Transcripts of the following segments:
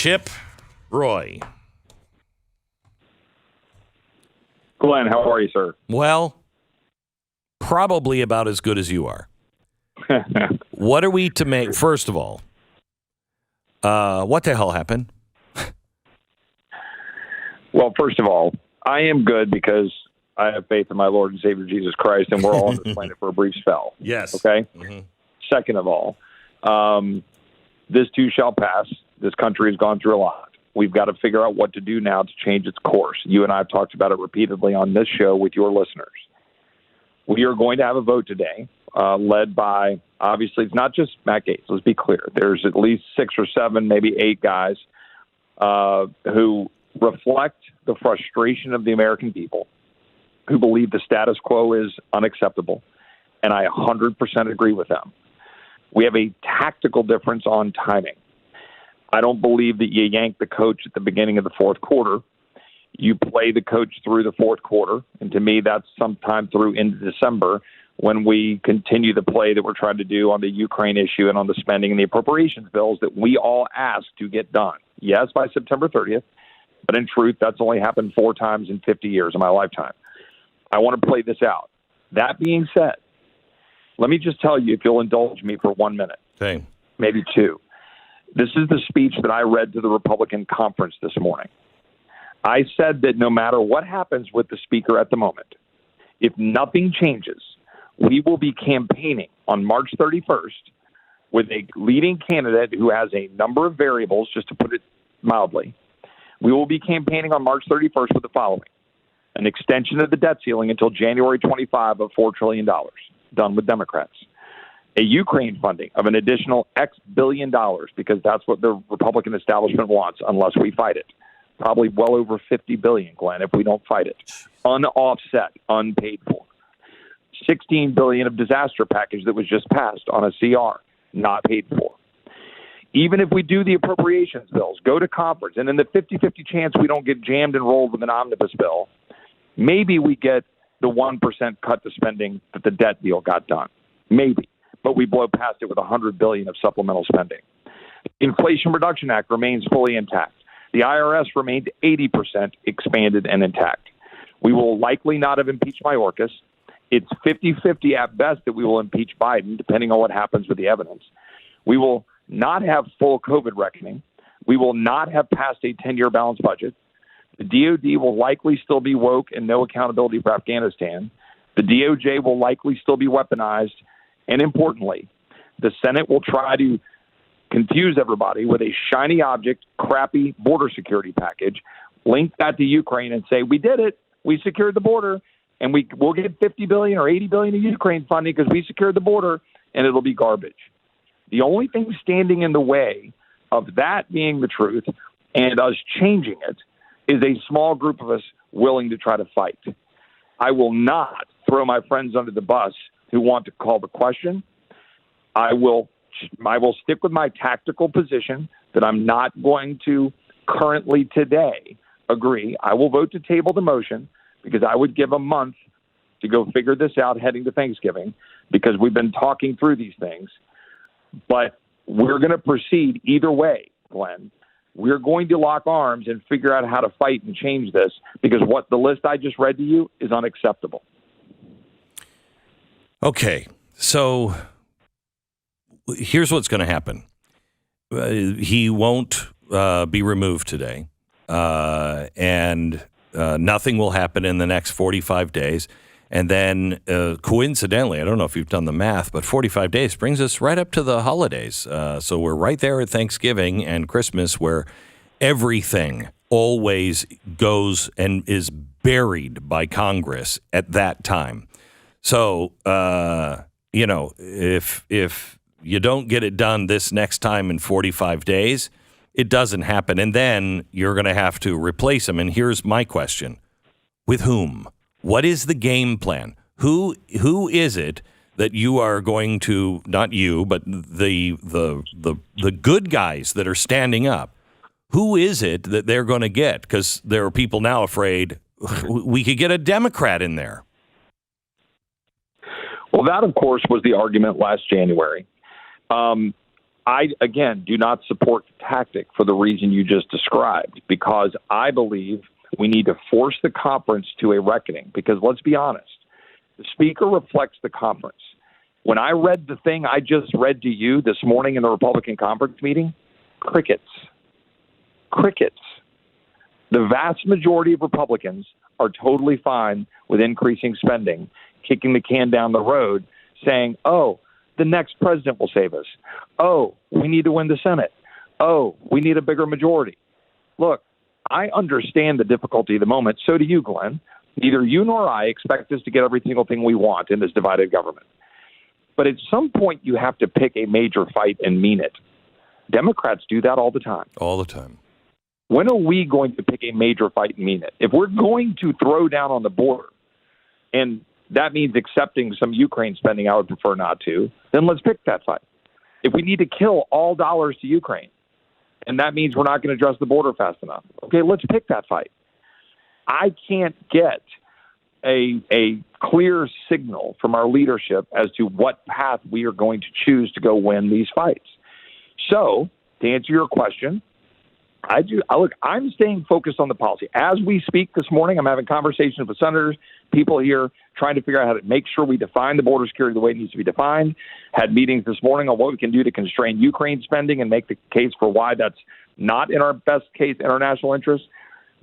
Chip Roy. Glenn, how are you, sir? Well, probably about as good as you are. What are we to make? First of all, what the hell happened? Well, first of all, I am good because I have faith in my Lord and Savior Jesus Christ, and we're all on this planet for a brief spell. Yes. Okay? Mm-hmm. Second of all, this too shall pass. This country has gone through a lot. We've got to figure out what to do now to change its course. You and I have talked about it repeatedly on this show with your listeners. We are going to have a vote today led by, obviously, it's not just Matt Gaetz. Let's be clear. There's at least 6 or 7, maybe 8 guys who reflect the frustration of the American people, who believe the status quo is unacceptable, and I 100% agree with them. We have a tactical difference on timing. I don't believe that you yank the coach at the beginning of the fourth quarter. You play the coach through the fourth quarter, and to me, that's sometime through into December when we continue the play that we're trying to do on the Ukraine issue and on the spending and the appropriations bills that we all asked to get done. Yes, by September 30th, but in truth, that's only happened 4 times in 50 years of my lifetime. I want to play this out. That being said, let me just tell you, if you'll indulge me for 1 minute, Okay. maybe 2. This is the speech that I read to the Republican conference this morning. I said that no matter what happens with the speaker at the moment, if nothing changes, we will be campaigning on March 31st with a leading candidate who has a number of variables, just to put it mildly. We will be campaigning on March 31st with the following: an extension of the debt ceiling until January 25 of $4 trillion, done with Democrats. A Ukraine funding of an additional X billion dollars, because that's what the Republican establishment wants, unless we fight it. Probably well over $50 billion, Glenn, if we don't fight it. Unoffset, unpaid for. $16 billion of disaster package that was just passed on a CR, not paid for. Even if we do the appropriations bills, go to conference, and in the 50-50 chance we don't get jammed and rolled with an omnibus bill, maybe we get the 1% cut to spending that the debt deal got done. Maybe. But we blow past it with $100 billion of supplemental spending. The Inflation Reduction Act remains fully intact. The IRS remained 80% expanded and intact. We will likely not have impeached Mayorkas. It's 50-50 at best that we will impeach Biden, depending on what happens with the evidence. We will not have full COVID reckoning. We will not have passed a 10-year balanced budget. The DOD will likely still be woke and no accountability for Afghanistan. The DOJ will likely still be weaponized. And importantly, the Senate will try to confuse everybody with a shiny object, crappy border security package, link that to Ukraine and say, we did it, we secured the border, and we'll get $50 billion or $80 billion of Ukraine funding because we secured the border, and it'll be garbage. The only thing standing in the way of that being the truth and us changing it is a small group of us willing to try to fight. I will not throw my friends under the bus who want to call the question. I will stick with my tactical position that I'm not going to currently today agree. I will vote to table the motion because I would give a month to go figure this out heading to Thanksgiving, because we've been talking through these things. But we're going to proceed either way, Glenn. We're going to lock arms and figure out how to fight and change this, because what the list I just read to you is unacceptable. Okay, so here's what's going to happen. He won't be removed today, and nothing will happen in the next 45 days. And then, coincidentally, I don't know if you've done the math, but 45 days brings us right up to the holidays. So we're right there at Thanksgiving and Christmas, where everything always goes and is buried by Congress at that time. So, if you don't get it done this next time in 45 days, it doesn't happen. And then you're going to have to replace him. And here's my question. With whom? What is the game plan? Who is it that you are going to, not you, but the good guys that are standing up? Who is it that they're going to get? Because there are people now afraid we could get a Democrat in there. Well, that, of course, was the argument last January. I, again, do not support the tactic for the reason you just described, because I believe we need to force the conference to a reckoning. Because let's be honest, the speaker reflects the conference. When I read the thing I just read to you this morning in the Republican conference meeting, crickets. Crickets. The vast majority of Republicans are totally fine with increasing spending, kicking the can down the road, saying, oh, the next president will save us. Oh, we need to win the Senate. Oh, we need a bigger majority. Look, I understand the difficulty of the moment. So do you, Glenn. Neither you nor I expect us to get every single thing we want in this divided government. But at some point, you have to pick a major fight and mean it. Democrats do that all the time. All the time. When are we going to pick a major fight and mean it? If we're going to throw down on the border, and that means accepting some Ukraine spending I would prefer not to, then let's pick that fight. If we need to kill all dollars to Ukraine, and that means we're not going to address the border fast enough, okay, let's pick that fight. I can't get a clear signal from our leadership as to what path we are going to choose to go win these fights. So, to answer your question, I'm staying focused on the policy. As we speak this morning, I'm having conversations with senators, people here, trying to figure out how to make sure we define the border security the way it needs to be defined. Had meetings this morning on what we can do to constrain Ukraine spending and make the case for why that's not in our best case international interest.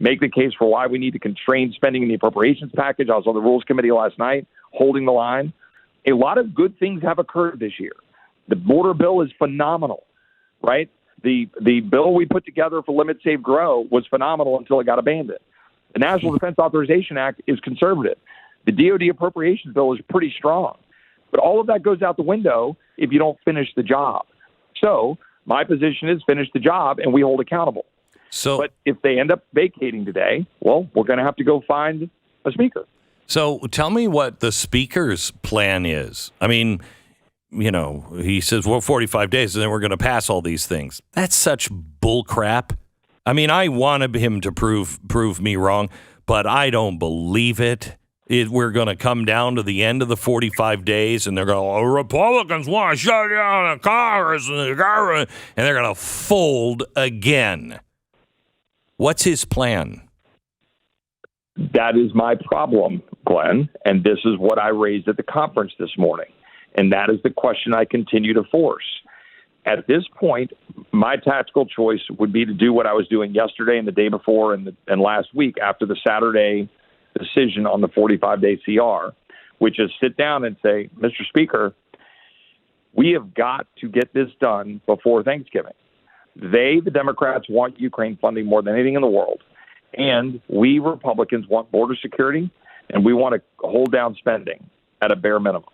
Make the case for why we need to constrain spending in the appropriations package. I was on the Rules Committee last night, holding the line. A lot of good things have occurred this year. The border bill is phenomenal, right? The bill we put together for Limit, Save, Grow was phenomenal until it got abandoned. The National Defense Authorization Act is conservative. The DOD appropriations bill is pretty strong. But all of that goes out the window if you don't finish the job. So my position is finish the job and we hold accountable. But if they end up vacating today, well, we're going to have to go find a speaker. So tell me what the speaker's plan is. I mean, you know, he says, well, 45 days, and then we're going to pass all these things. That's such bull crap. I mean, I wanted him to prove me wrong, but I don't believe it. We're going to come down to the end of the 45 days, and they're going, oh, Republicans want to shut down the Congress, and they're going to fold again. What's his plan? That is my problem, Glenn, and this is what I raised at the conference this morning. And that is the question I continue to force. At this point, my tactical choice would be to do what I was doing yesterday and the day before and last week after the Saturday decision on the 45-day CR, which is sit down and say, Mr. Speaker, we have got to get this done before Thanksgiving. The Democrats, want Ukraine funding more than anything in the world. And we Republicans want border security, and we want to hold down spending at a bare minimum.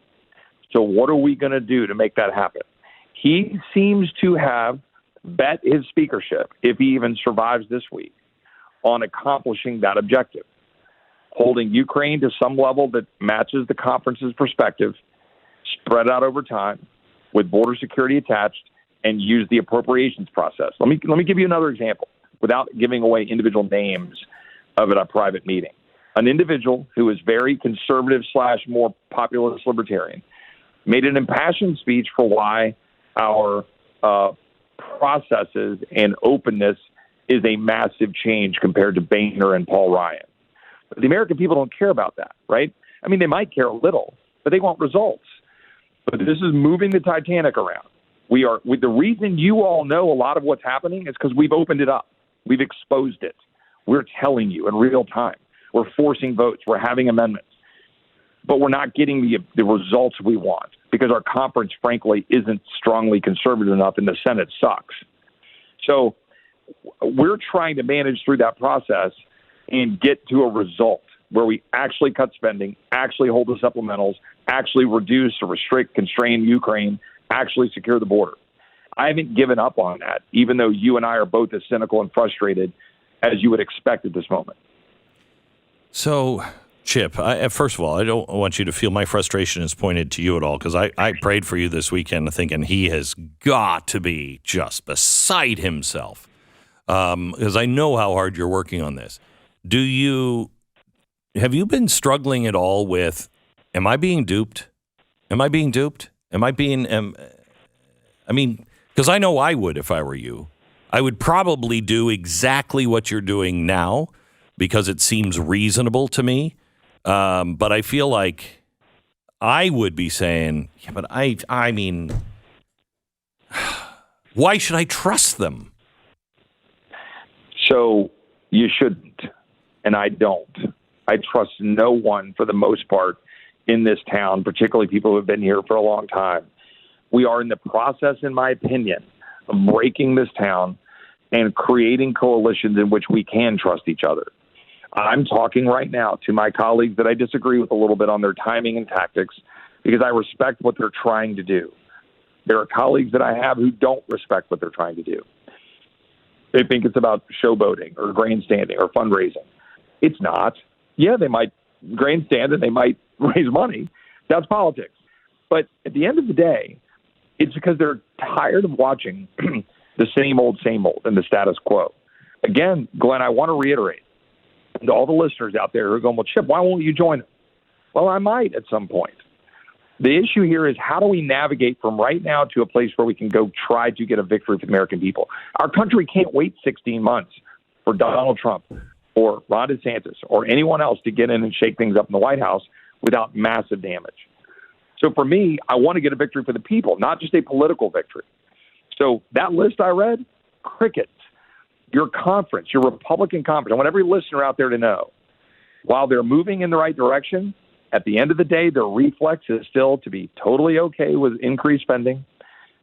So what are we going to do to make that happen? He seems to have bet his speakership, if he even survives this week, on accomplishing that objective, holding Ukraine to some level that matches the conference's perspective, spread out over time, with border security attached, and use the appropriations process. Let me give you another example without giving away individual names of it at a private meeting. An individual who is very conservative / more populist libertarian made an impassioned speech for why our processes and openness is a massive change compared to Boehner and Paul Ryan. But the American people don't care about that, right? I mean, they might care a little, but they want results. But this is moving the Titanic around. The reason you all know a lot of what's happening is because we've opened it up. We've exposed it. We're telling you in real time. We're forcing votes. We're having amendments. But we're not getting the results we want because our conference, frankly, isn't strongly conservative enough and the Senate sucks. So we're trying to manage through that process and get to a result where we actually cut spending, actually hold the supplementals, actually reduce or restrict, constrain Ukraine, actually secure the border. I haven't given up on that, even though you and I are both as cynical and frustrated as you would expect at this moment. So, Chip, first of all, I don't want you to feel my frustration is pointed to you at all, because I prayed for you this weekend thinking he has got to be just beside himself, because I know how hard you're working on this. Have you been struggling at all with, am I being duped? Am I being duped? I mean, Because I know I would if I were you. I would probably do exactly what you're doing now because it seems reasonable to me. But I feel like I would be saying, yeah, but I mean, why should I trust them? So you shouldn't, and I don't. I trust no one for the most part in this town, particularly people who have been here for a long time. We are in the process, in my opinion, of breaking this town and creating coalitions in which we can trust each other. I'm talking right now to my colleagues that I disagree with a little bit on their timing and tactics because I respect what they're trying to do. There are colleagues that I have who don't respect what they're trying to do. They think it's about showboating or grandstanding or fundraising. It's not. Yeah, they might grandstand and they might raise money. That's politics. But at the end of the day, it's because they're tired of watching the same old and the status quo. Again, Glenn, I want to reiterate to all the listeners out there who are going, well, Chip, why won't you join them? Well, I might at some point. The issue here is how do we navigate from right now to a place where we can go try to get a victory for the American people? Our country can't wait 16 months for Donald Trump or Ron DeSantis or anyone else to get in and shake things up in the White House without massive damage. So for me, I want to get a victory for the people, not just a political victory. So that list I read, crickets. Your conference, your Republican conference, I want every listener out there to know, while they're moving in the right direction, at the end of the day, their reflex is still to be totally okay with increased spending,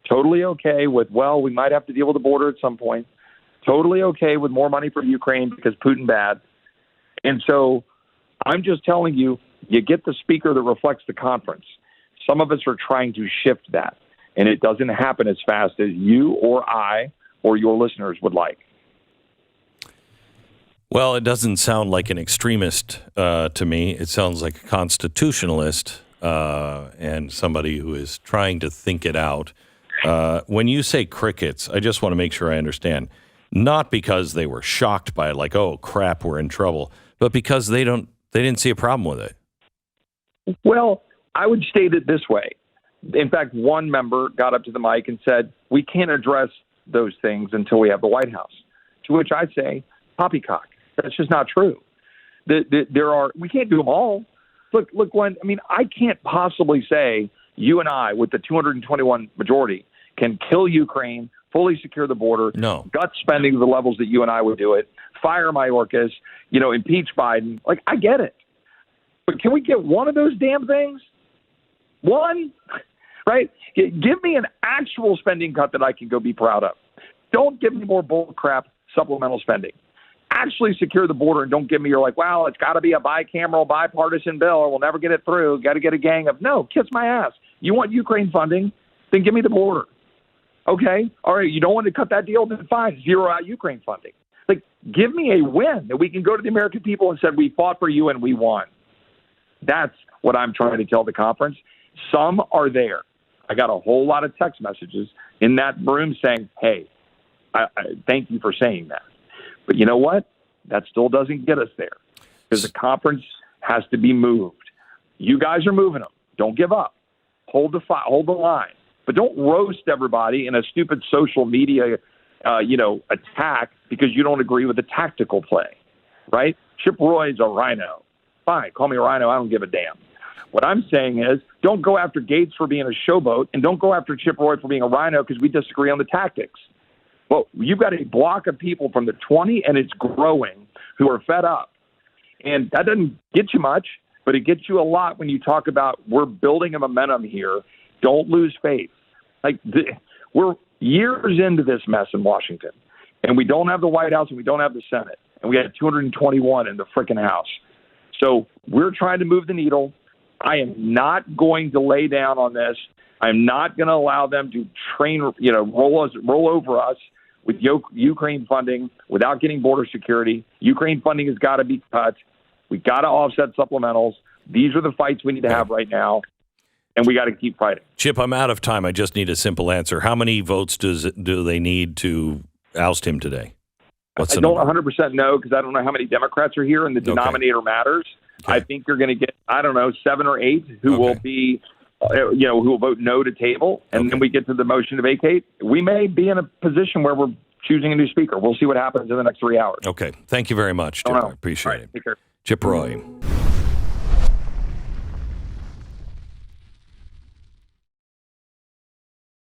totally okay with, well, we might have to deal with the border at some point, totally okay with more money for Ukraine because Putin bad. And so I'm just telling you, you get the speaker that reflects the conference. Some of us are trying to shift that, and it doesn't happen as fast as you or I or your listeners would like. Well, it doesn't sound like an extremist to me. It sounds like a constitutionalist and somebody who is trying to think it out. When you say crickets, I just want to make sure I understand. Not because they were shocked by it, like, oh, crap, we're in trouble, but because they didn't see a problem with it. Well, I would state it this way. In fact, one member got up to the mic and said, we can't address those things until we have the White House. To which I say, poppycock. That's just not true. We can't do them all. Look, Glenn, I mean, I can't possibly say you and I, with the 221 majority, can kill Ukraine, fully secure the border, gut spending to the levels that you and I would do it, fire Mayorkas, impeach Biden. Like, I get it. But can we get one of those damn things? One, right? Give me an actual spending cut that I can go be proud of. Don't give me more bull crap supplemental spending. Actually secure the border and don't give me your well, it's got to be a bicameral, bipartisan bill or we'll never get it through. Got to get a gang of, no, kiss my ass. You want Ukraine funding? Then give me the border. Okay. All right. You don't want to cut that deal? Then fine. Zero out Ukraine funding. Give me a win that we can go to the American people and said, we fought for you and we won. That's what I'm trying to tell the conference. Some are there. I got a whole lot of text messages in that room saying, hey, I thank you for saying that. But you know what? That still doesn't get us there because the conference has to be moved. You guys are moving them. Don't give up. Hold the line. But don't roast everybody in a stupid social media, attack because you don't agree with the tactical play, right? Chip Roy's a rhino. Fine, call me a rhino. I don't give a damn. What I'm saying is don't go after Gates for being a showboat and don't go after Chip Roy for being a rhino because we disagree on the tactics. Well, you've got a block of people from the 20, and it's growing, who are fed up. And that doesn't get you much, but it gets you a lot when you talk about we're building a momentum here. Don't lose faith. We're years into this mess in Washington, and we don't have the White House, and we don't have the Senate, and we had 221 in the frickin' House. So we're trying to move the needle. I am not going to lay down on this. I'm not going to allow them to roll over us with Ukraine funding without getting border security. Ukraine funding has got to be cut. We got to offset supplementals. These are the fights we need to have right now, and we got to keep fighting. Chip, I'm out of time. I just need a simple answer. How many votes do they need to oust him today? I don't 100% know because I don't know how many Democrats are here, and the denominator matters. Okay. I think you're going to get, 7 or 8 who will be who will vote no to table, and then we get to the motion to vacate, we may be in a position where we're choosing a new speaker. We'll see what happens in the next 3 hours. Okay. Thank you very much, Chip. I appreciate it. Take care. Chip Roy.